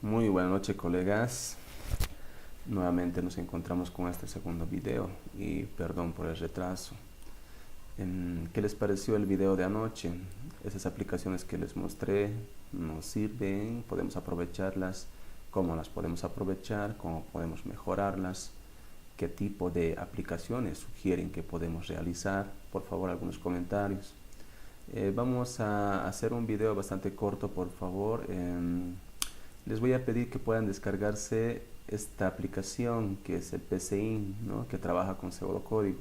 Muy buenas noches, colegas. Nuevamente nos encontramos con este segundo video y perdón por el retraso. ¿Qué les pareció el video de anoche? Esas aplicaciones que les mostré nos sirven, podemos aprovecharlas, cómo las podemos aprovechar, cómo podemos mejorarlas, qué tipo de aplicaciones sugieren que podemos realizar. Por favor, algunos comentarios. Vamos a hacer un video bastante corto, por favor. Les voy a pedir que puedan descargarse esta aplicación que es el PCIN, ¿no? Que trabaja con pseudocódigo,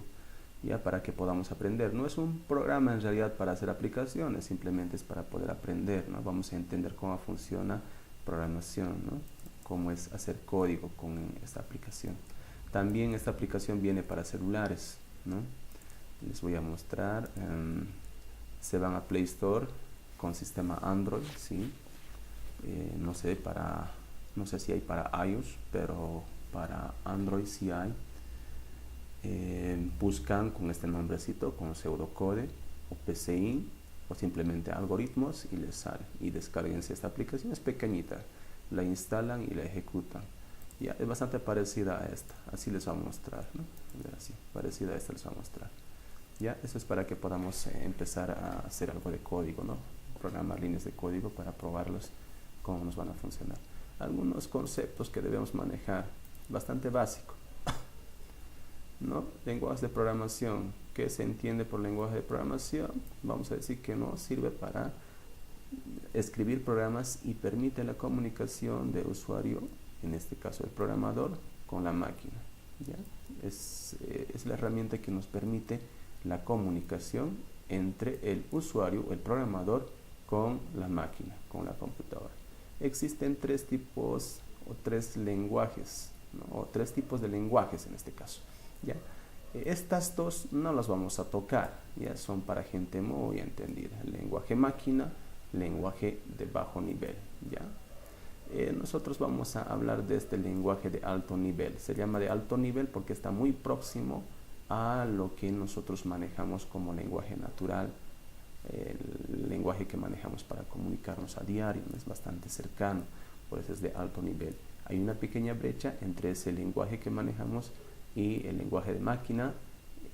ya para que podamos aprender. No es un programa en realidad para hacer aplicaciones, simplemente es para poder aprender, ¿no? Vamos a entender cómo funciona programación, ¿no? Cómo es hacer código con esta aplicación. También esta aplicación viene para celulares, ¿no? Les voy a mostrar. Se van a Play Store con sistema Android, ¿sí? No sé si hay para iOS, pero para Android sí hay. Buscan con este nombrecito, con pseudocode o PCIN o simplemente algoritmos y les sale. Y descarguense esta aplicación, es pequeñita, la instalan y la ejecutan. Ya, es bastante parecida a esta, así les va a mostrar, ¿no? Así, parecida a esta les va a mostrar. Ya, eso es para que podamos empezar a hacer algo de código, ¿no? Programar líneas de código para probarlos cómo nos van a funcionar. Algunos conceptos que debemos manejar, bastante básico, ¿no? Lenguajes de programación. ¿Qué se entiende por lenguaje de programación? Vamos a decir que no sirve para escribir programas y permite la comunicación del usuario, en este caso el programador, con la máquina, ¿ya? Es la herramienta que nos permite la comunicación entre el usuario, el programador, con la máquina, con la computadora. Existen tres tipos o tres lenguajes, ¿no? O tres tipos de lenguajes en este caso, ¿ya? Estas dos no las vamos a tocar, ya son para gente muy entendida. Lenguaje máquina, lenguaje de bajo nivel, ¿ya? Nosotros vamos a hablar de este lenguaje de alto nivel. Se llama de alto nivel porque está muy próximo a lo que nosotros manejamos como lenguaje natural, el lenguaje que manejamos para comunicarnos a diario, es bastante cercano, por eso es de alto nivel. Hay una pequeña brecha entre ese lenguaje que manejamos y el lenguaje de máquina.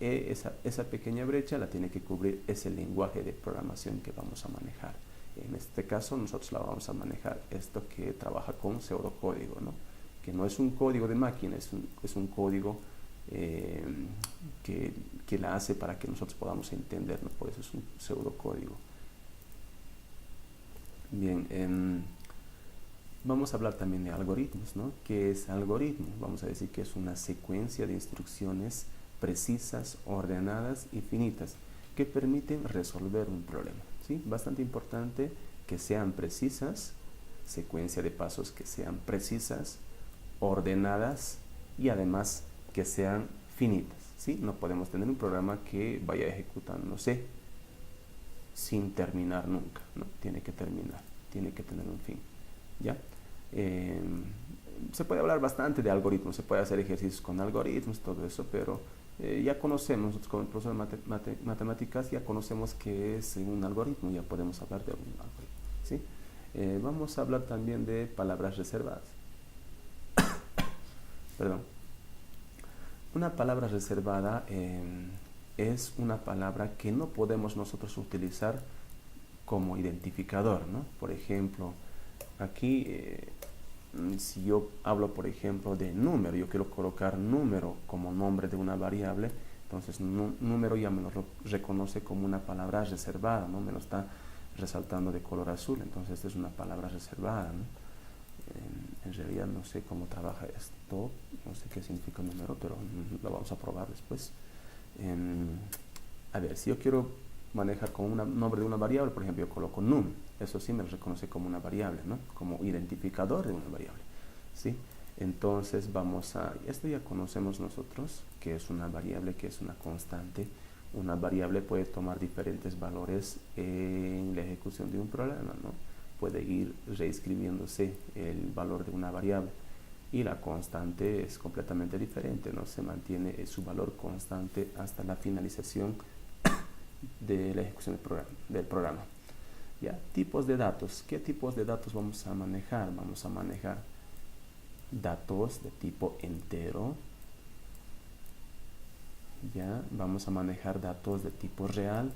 Esa pequeña brecha la tiene que cubrir ese lenguaje de programación que vamos a manejar. En este caso nosotros la vamos a manejar esto que trabaja con pseudocódigo, ¿no? Que no es un código de máquina, es un código que la hace para que nosotros podamos entender, ¿no? Por eso es un pseudocódigo. Bien, vamos a hablar también de algoritmos, ¿no? ¿Qué es algoritmo? Vamos a decir que es una secuencia de instrucciones precisas, ordenadas y finitas que permiten resolver un problema, ¿sí? Bastante importante que sean precisas, secuencia de pasos que sean precisas, ordenadas y además que sean finitas, ¿sí? No podemos tener un programa que vaya ejecutándose sin terminar nunca, ¿no? Tiene que terminar, tiene que tener un fin, ¿ya? Se puede hablar bastante de algoritmos, se puede hacer ejercicios con algoritmos, todo eso, pero ya conocemos, nosotros como profesor de matemáticas ya conocemos qué es un algoritmo, ya podemos hablar de un algoritmo, ¿sí? Vamos a hablar también de palabras reservadas. Perdón. Una palabra reservada es una palabra que no podemos nosotros utilizar como identificador, ¿no? Por ejemplo, aquí, si yo hablo, por ejemplo, de número, yo quiero colocar número como nombre de una variable, entonces número ya me lo reconoce como una palabra reservada, ¿no? Me lo está resaltando de color azul, entonces esta es una palabra reservada, ¿no? En realidad no sé cómo trabaja esto, no sé qué significa número, pero lo vamos a probar después. A ver, si yo quiero manejar con un nombre de una variable, por ejemplo, yo coloco num, eso sí me lo reconoce como una variable, ¿no? Como identificador de una variable, ¿sí? Entonces esto ya conocemos nosotros, que es una variable, que es una constante. Una variable puede tomar diferentes valores en la ejecución de un programa, ¿no? Puede ir reescribiéndose el valor de una variable y la constante es completamente diferente, ¿no? Se mantiene su valor constante hasta la finalización de la ejecución del programa. ¿Ya? Tipos de datos. ¿Qué tipos de datos vamos a manejar? Vamos a manejar datos de tipo entero. ¿Ya? Vamos a manejar datos de tipo real.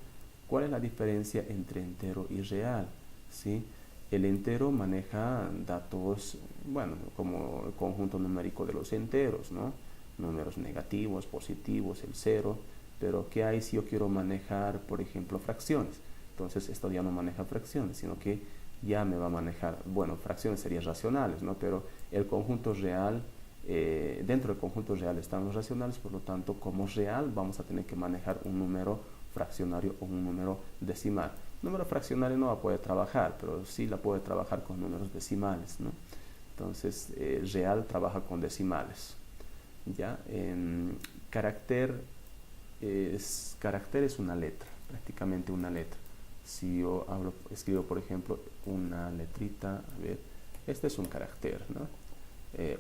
¿Cuál es la diferencia entre entero y real? ¿Sí? El entero maneja datos, bueno, como el conjunto numérico de los enteros, ¿no? Números negativos, positivos, el cero. Pero ¿qué hay si yo quiero manejar, por ejemplo, fracciones? Entonces esto ya no maneja fracciones, sino que ya me va a manejar, bueno, fracciones serían racionales, ¿no? Pero el conjunto real, dentro del conjunto real están los racionales, por lo tanto, como real vamos a tener que manejar un número fraccionario o un número decimal. Número fraccionario no va a poder trabajar, pero sí la puede trabajar con números decimales, ¿no? Entonces, real trabaja con decimales, ¿ya? Carácter es una letra, prácticamente una letra. Si yo escribo, por ejemplo, una letrita, a ver, este es un carácter, ¿no?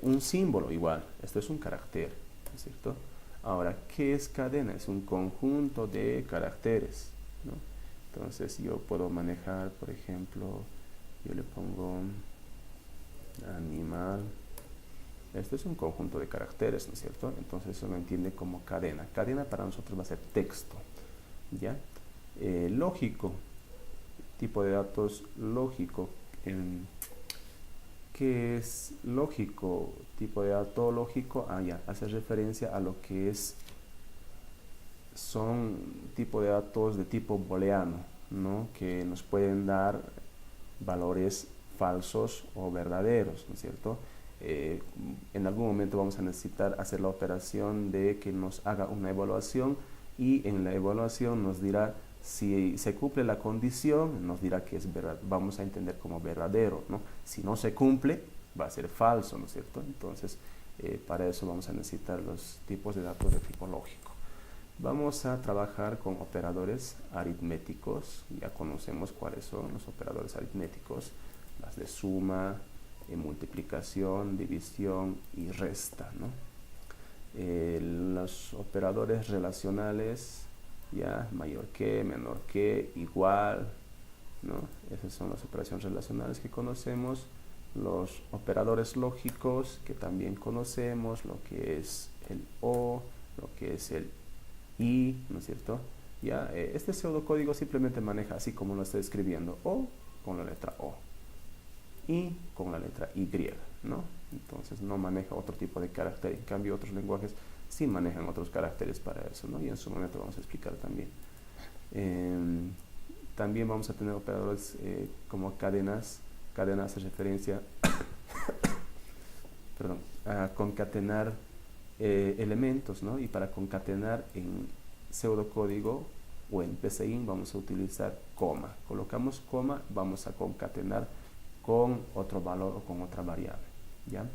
Un símbolo igual, esto es un carácter, ¿no es cierto? Ahora, ¿qué es cadena? Es un conjunto de caracteres, ¿no? Entonces yo puedo manejar, por ejemplo, yo le pongo animal. Este es un conjunto de caracteres, ¿no es cierto? Entonces eso lo entiende como cadena. Cadena para nosotros va a ser texto, ¿ya? Lógico, tipo de datos lógico. ¿Qué es lógico? Tipo de dato lógico, ya, hace referencia a lo que son tipo de datos de tipo booleano, ¿no? Que nos pueden dar valores falsos o verdaderos, ¿no es cierto? En algún momento vamos a necesitar hacer la operación de que nos haga una evaluación y en la evaluación nos dirá si se cumple la condición, nos dirá que es verdad, vamos a entender como verdadero, ¿no? Si no se cumple, va a ser falso, ¿no es cierto? Entonces, para eso vamos a necesitar los tipos de datos de tipo lógico. Vamos a trabajar con operadores aritméticos. Ya conocemos cuáles son los operadores aritméticos, las de suma, multiplicación, división y resta, ¿no? Los operadores relacionales, ya mayor que, menor que, igual, ¿no? Esas son las operaciones relacionales que conocemos. Los operadores lógicos que también conocemos, lo que es el o, lo que es el y, ¿no es cierto? Ya, este pseudocódigo simplemente maneja así como lo estoy escribiendo, o con la letra o, y con la letra y, ¿no? Entonces no maneja otro tipo de carácter. En cambio otros lenguajes sí manejan otros caracteres para eso, ¿no? Y en su momento vamos a explicar también. También vamos a tener operadores como cadenas. Cadena hace referencia perdón, a concatenar elementos, ¿no? Y para concatenar en pseudocódigo o en PCIN vamos a utilizar coma. Colocamos coma, vamos a concatenar con otro valor o con otra variable, ¿ya?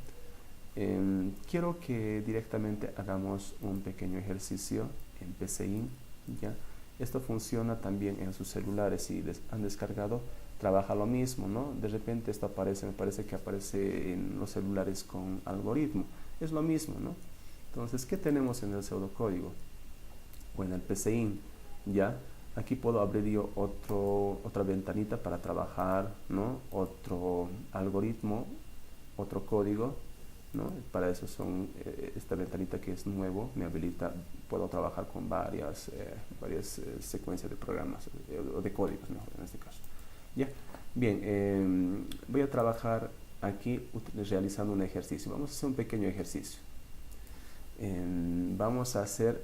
Quiero que directamente hagamos un pequeño ejercicio en PCIN, ¿ya? Esto funciona también en sus celulares. Si han descargado, trabaja lo mismo, ¿no? De repente esto aparece, me parece que aparece en los celulares con algoritmo. Es lo mismo, ¿no? Entonces, ¿qué tenemos en el pseudocódigo? O en el PCIN, ¿ya? Aquí puedo abrir yo otra ventanita para trabajar, ¿no? Otro algoritmo, otro código, ¿no? Para eso esta ventanita que es nuevo me habilita, puedo trabajar con varias secuencias de programas o de códigos, mejor en este caso. Ya, bien, voy a trabajar aquí realizando un ejercicio. Vamos a hacer un pequeño ejercicio. Vamos a hacer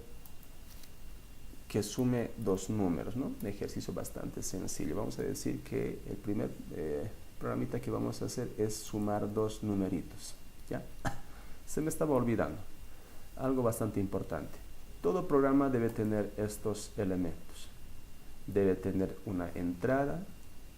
que sume dos números, ¿no? Un ejercicio bastante sencillo. Vamos a decir que el primer programita que vamos a hacer es sumar dos numeritos, ¿ya? Se me estaba olvidando algo bastante importante. Todo programa debe tener estos elementos. Debe tener una entrada,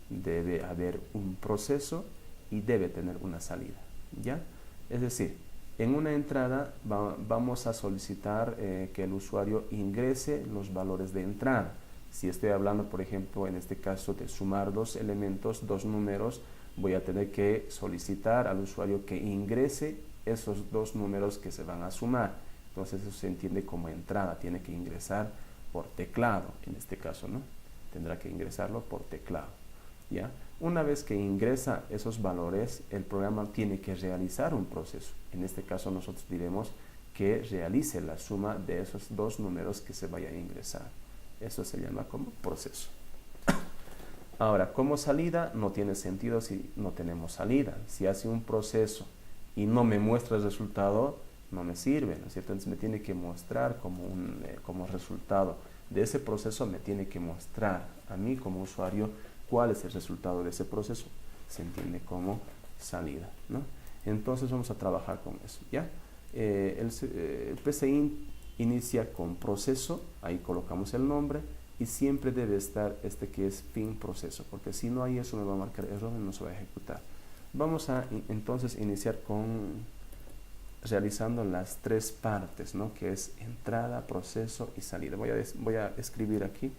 debe haber un proceso y debe tener una salida, ¿ya? Es decir, en una entrada vamos a solicitar que el usuario ingrese los valores de entrada. Si estoy hablando, por ejemplo, en este caso de sumar dos elementos, dos números, voy a tener que solicitar al usuario que ingrese esos dos números que se van a sumar. Entonces eso se entiende como entrada, tiene que ingresar por teclado, en este caso, ¿no? Tendrá que ingresarlo por teclado. ¿ya? Una vez que ingresa esos valores, el programa tiene que realizar un proceso. En este caso nosotros diremos que realice la suma de esos dos números que se vayan a ingresar. Eso se llama como proceso. Ahora, como salida no tiene sentido si no tenemos salida. Si hace un proceso y no me muestra el resultado, no me sirve, ¿no es cierto? Entonces me tiene que mostrar como resultado de ese proceso, me tiene que mostrar a mí como usuario cuál es el resultado de ese proceso. Se entiende como salida, ¿no? Entonces vamos a trabajar con eso, ¿ya? El PCInt inicia con proceso, ahí colocamos el nombre, y siempre debe estar este que es fin proceso, porque si no hay eso me va a marcar error y no se va a ejecutar. Vamos a entonces iniciar realizando las tres partes, ¿no? Que es entrada, proceso y salida. Voy a escribir aquí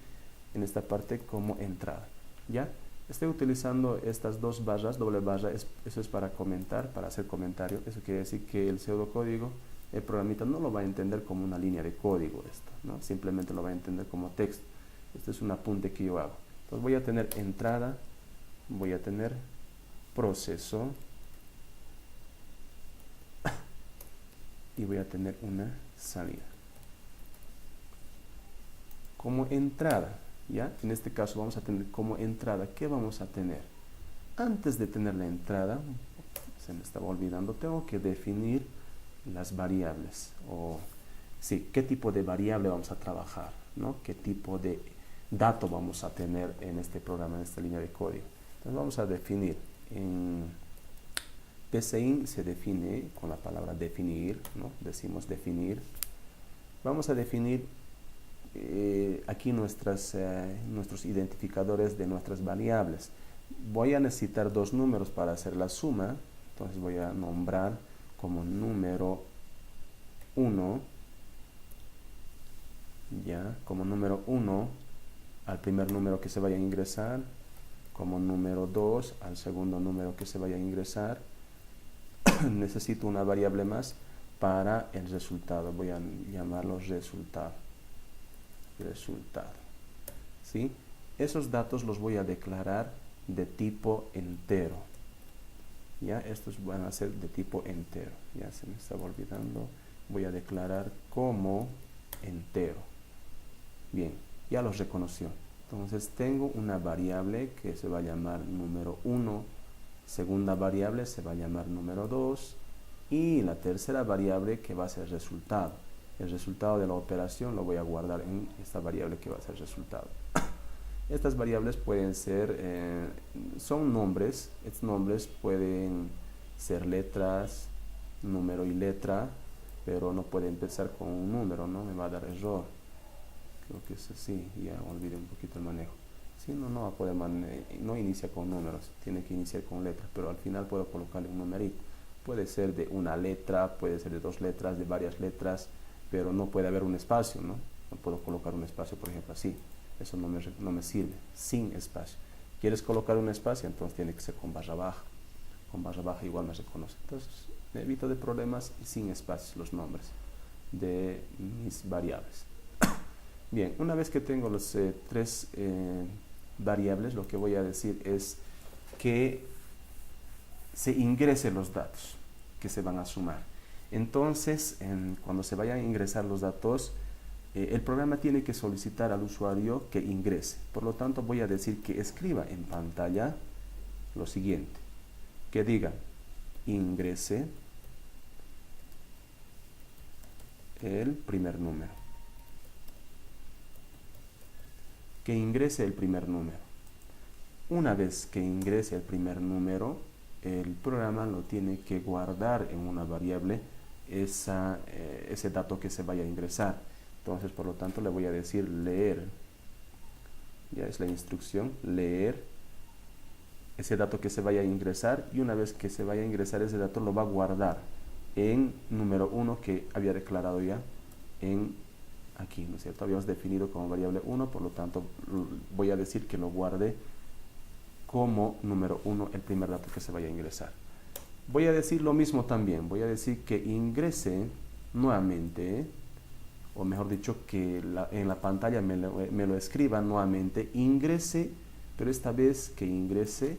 en esta parte como entrada, ¿ya? Estoy utilizando estas dos barras, doble barra, eso es para comentar, para hacer comentario. Eso quiere decir que el pseudocódigo, el programita no lo va a entender como una línea de código esto, ¿no? Simplemente lo va a entender como texto. Este es un apunte que yo hago. Entonces voy a tener entrada, voy a tener proceso y voy a tener una salida. Como entrada, ¿ya? En este caso vamos a tener como entrada, ¿qué vamos a tener? Antes de tener la entrada, se me estaba olvidando, tengo que definir las variables, o sí, qué tipo de variable vamos a trabajar, ¿no? Qué tipo de dato vamos a tener en este programa, en esta línea de código. Entonces vamos a definir. En PCInt se define con la palabra definir, ¿no? Decimos definir. Vamos a definir aquí nuestros identificadores de nuestras variables. Voy a necesitar dos números para hacer la suma, entonces voy a nombrar como número 1, ya, como número 1 al primer número que se vaya a ingresar, como número 2 al segundo número que se vaya a ingresar. Necesito una variable más para el resultado, voy a llamarlo resultado, ¿sí? Esos datos los voy a declarar de tipo entero, ya, estos van a ser de tipo entero, ya se me estaba olvidando, voy a declarar como entero. Bien, ya los reconoció. Entonces tengo una variable que se va a llamar número 1, segunda variable se va a llamar número 2 y la tercera variable que va a ser resultado. El resultado de la operación lo voy a guardar en esta variable que va a ser resultado. Estas variables pueden ser, son nombres, estos nombres pueden ser letras, número y letra, pero no puede empezar con un número, ¿no? Me va a dar error. Creo que es así, ya olvidé un poquito el manejo. Si no, no va a poder no inicia con números, tiene que iniciar con letras, pero al final puedo colocarle un numerito. Puede ser de una letra, puede ser de dos letras, de varias letras, pero no puede haber un espacio, ¿no? No puedo colocar un espacio, por ejemplo, así. Eso no me sirve, sin espacio. ¿Quieres colocar un espacio? Entonces tiene que ser con barra baja. Con barra baja igual me reconoce. Entonces me evito de problemas y sin espacios los nombres de mis variables. Bien, una vez que tengo los tres variables, lo que voy a decir es que se ingresen los datos que se van a sumar. Entonces, cuando se vayan a ingresar los datos, el programa tiene que solicitar al usuario que ingrese. Por lo tanto, voy a decir que escriba en pantalla lo siguiente, que diga ingrese el primer número. Que ingrese el primer número. Una vez que ingrese el primer número, el programa lo tiene que guardar en una variable ese dato que se vaya a ingresar. Entonces, por lo tanto, le voy a decir leer. Ya es la instrucción, leer ese dato que se vaya a ingresar, y una vez que se vaya a ingresar ese dato lo va a guardar en número 1 que había declarado ya en aquí, ¿no es cierto? Habíamos definido como variable 1, por lo tanto voy a decir que lo guarde como número 1 el primer dato que se vaya a ingresar. Voy a decir lo mismo también, voy a decir que ingrese nuevamente, o mejor dicho, que en la pantalla me lo escriba nuevamente, ingrese pero esta vez que ingrese,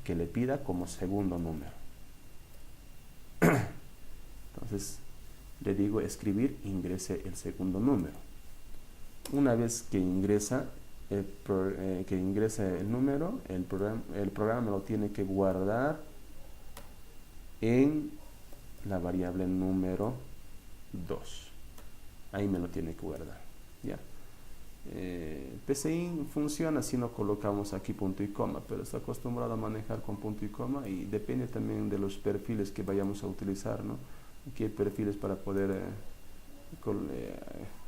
que le pida como segundo número. Entonces le digo escribir, ingrese el segundo número. Una vez que ingresa el número, el programa me lo tiene que guardar en la variable número 2. Ahí me lo tiene que guardar. ¿Ya? PCIN funciona si no colocamos aquí punto y coma, pero está acostumbrado a manejar con punto y coma y depende también de los perfiles que vayamos a utilizar, ¿no? Aquí hay perfiles para poder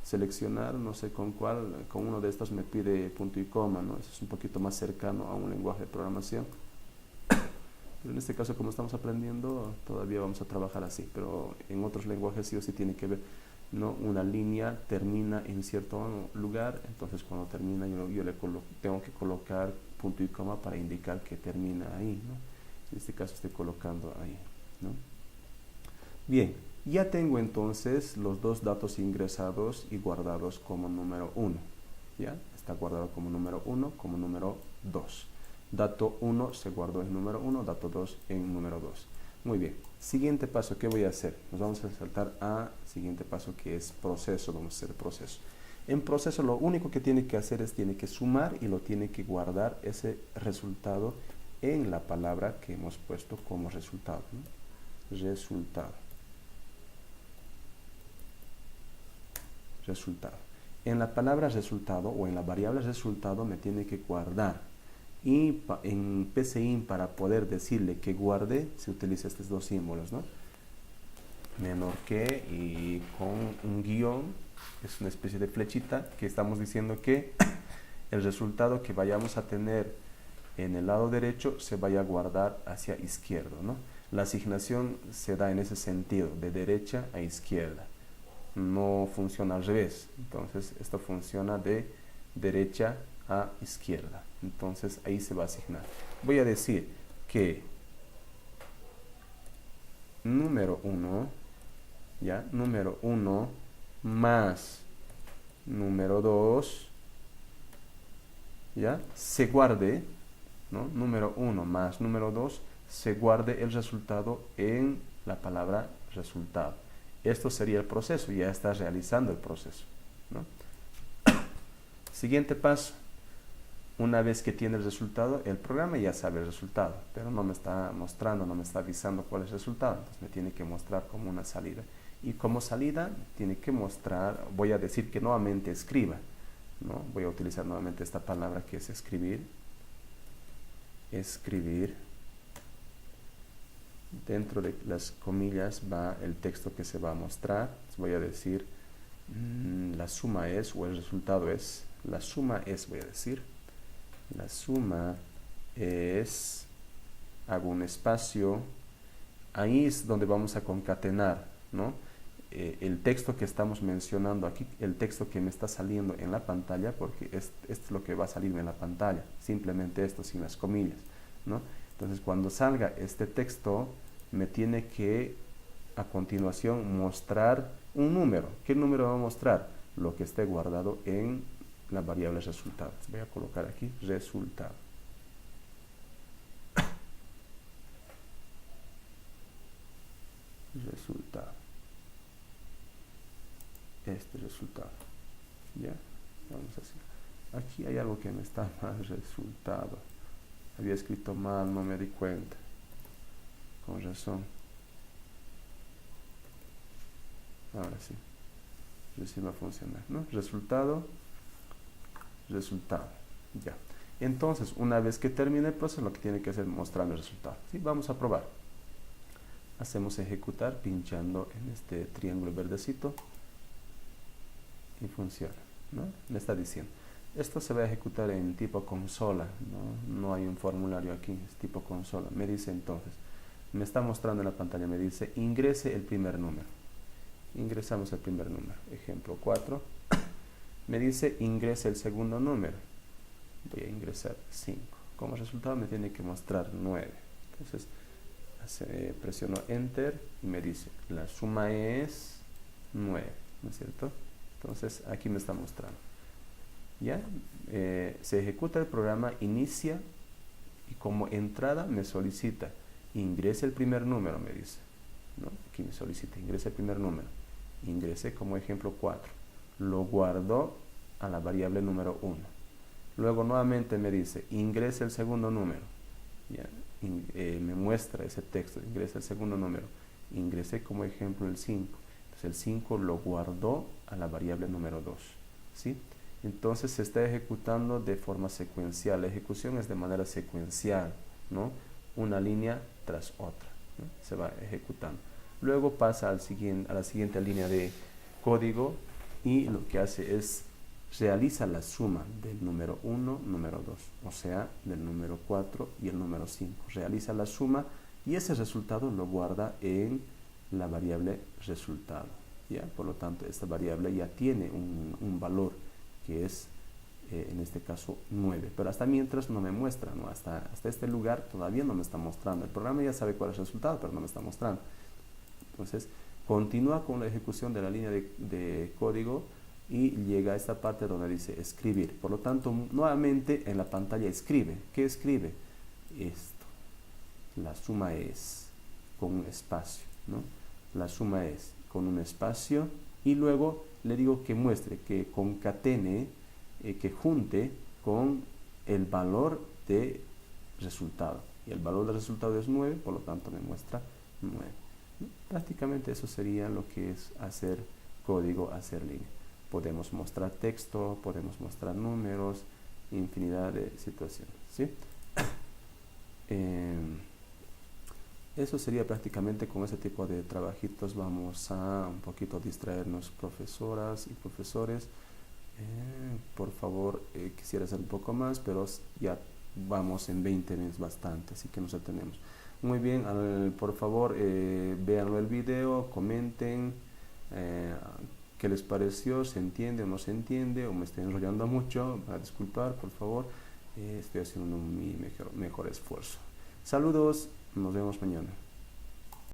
seleccionar, no sé con cuál, con uno de estos me pide punto y coma, ¿no? Eso es un poquito más cercano a un lenguaje de programación. Pero en este caso, como estamos aprendiendo, todavía vamos a trabajar así, pero en otros lenguajes sí o sí tiene que ver, ¿no? Una línea termina en cierto lugar, entonces cuando termina yo tengo que colocar punto y coma para indicar que termina ahí, ¿no? En este caso estoy colocando ahí, ¿no? Bien, ya tengo entonces los dos datos ingresados y guardados como número 1. ¿Ya? Está guardado como número 1, como número 2. Dato 1 se guardó en número 1, dato 2 en número 2. Muy bien. Siguiente paso, ¿qué voy a hacer? Nos vamos a saltar a siguiente paso, que es proceso. Vamos a hacer proceso. En proceso lo único que tiene que hacer es tiene que sumar y lo tiene que guardar ese resultado en la palabra que hemos puesto como resultado, ¿no? Resultado. En la palabra resultado o en la variable resultado me tiene que guardar. Y en PCIN, para poder decirle que guarde, se utiliza estos dos símbolos, ¿no? Menor que y con un guión, es una especie de flechita que estamos diciendo que el resultado que vayamos a tener en el lado derecho se vaya a guardar hacia izquierdo, ¿no? La asignación se da en ese sentido, de derecha a izquierda. No funciona al revés, entonces esto funciona de derecha a izquierda, entonces ahí se va a asignar. Voy a decir que número 1, ¿ya? Número 1 más número 2, ¿ya? Se guarde, ¿no? Número 1 más número 2, se guarde el resultado en la palabra resultado. Esto sería el proceso, ya está realizando el proceso, ¿no? Siguiente paso, una vez que tiene el resultado, el programa ya sabe el resultado, pero no me está mostrando, no me está avisando cuál es el resultado, entonces me tiene que mostrar como una salida. Y como salida, tiene que mostrar, voy a decir que nuevamente escriba, ¿no? Voy a utilizar nuevamente esta palabra que es escribir. Escribir. Dentro de las comillas va el texto que se va a mostrar. Voy a decir la suma es, o el resultado es, la suma es, voy a decir, la suma es, hago un espacio, ahí es donde vamos a concatenar, ¿no? El texto que estamos mencionando aquí, el texto que me está saliendo en la pantalla, porque esto es lo que va a salirme en la pantalla, simplemente esto, sin las comillas, ¿no? Entonces, cuando salga este texto, me tiene que, a continuación, mostrar un número. ¿Qué número va a mostrar? Lo que esté guardado en la variable resultado. Voy a colocar aquí resultado. Resultado. Este resultado. ¿Ya? Vamos a hacer. Aquí hay algo que me está mal, resultado. Había escrito mal, no me di cuenta. Con razón. Ahora sí. Sí va a funcionar, ¿no? Resultado. Resultado. Ya. Entonces, una vez que termine el proceso, lo que tiene que hacer es mostrarme el resultado. ¿Sí? Vamos a probar. Hacemos ejecutar pinchando en este triángulo verdecito. Y funciona, ¿no? Me está diciendo. Esto se va a ejecutar en tipo consola, ¿no? No hay un formulario aquí, es tipo consola. Me dice entonces, me está mostrando en la pantalla, me dice, ingrese el primer número. Ingresamos el primer número, ejemplo 4. Me dice, ingrese el segundo número. Voy a ingresar 5. Como resultado me tiene que mostrar 9. Entonces, presiono Enter y me dice, la suma es 9, ¿no es cierto? Entonces, aquí me está mostrando. ¿ya? Se ejecuta el programa, inicia y como entrada me solicita ingrese el primer número, me dice, ¿no? Aquí me solicita ingrese el primer número, ingresé como ejemplo 4, lo guardo a la variable número 1, luego nuevamente me dice ingrese el segundo número, ¿ya? Me muestra ese texto, ingresa el segundo número, ingresé como ejemplo el 5, entonces el 5 lo guardó a la variable número 2, ¿sí? Entonces se está ejecutando de forma secuencial, la ejecución es de manera secuencial, ¿no? Una línea tras otra, ¿no? Se va ejecutando. Luego pasa a la siguiente línea de código y lo que hace es realiza la suma del número 1, número 2, o sea, del número 4 y el número 5. Realiza la suma y ese resultado lo guarda en la variable resultado, ¿ya? Por lo tanto, esta variable ya tiene un valor que es, en este caso, 9. Pero hasta mientras no me muestra, ¿no? Hasta este lugar todavía no me está mostrando. El programa ya sabe cuál es el resultado, pero no me está mostrando. Entonces, continúa con la ejecución de la línea de código y llega a esta parte donde dice escribir. Por lo tanto, nuevamente en la pantalla escribe. ¿Qué escribe? Esto. La suma es con un espacio, ¿no? La suma es con un espacio y luego le digo que muestre, que concatene, que junte con el valor de resultado. Y el valor de resultado es 9, por lo tanto me muestra 9. Prácticamente eso sería lo que es hacer código, hacer línea. Podemos mostrar texto, podemos mostrar números, infinidad de situaciones, ¿sí? Eso sería prácticamente con ese tipo de trabajitos. Vamos a un poquito distraernos, profesoras y profesores. Por favor, quisiera hacer un poco más, pero ya vamos en 20 minutos, bastante, así que nos detenemos. Muy bien, por favor, véanlo el video, comenten qué les pareció, se entiende o no se entiende, o me estoy enrollando mucho, para disculpar, por favor, estoy haciendo mi mejor esfuerzo. Saludos, nos vemos mañana.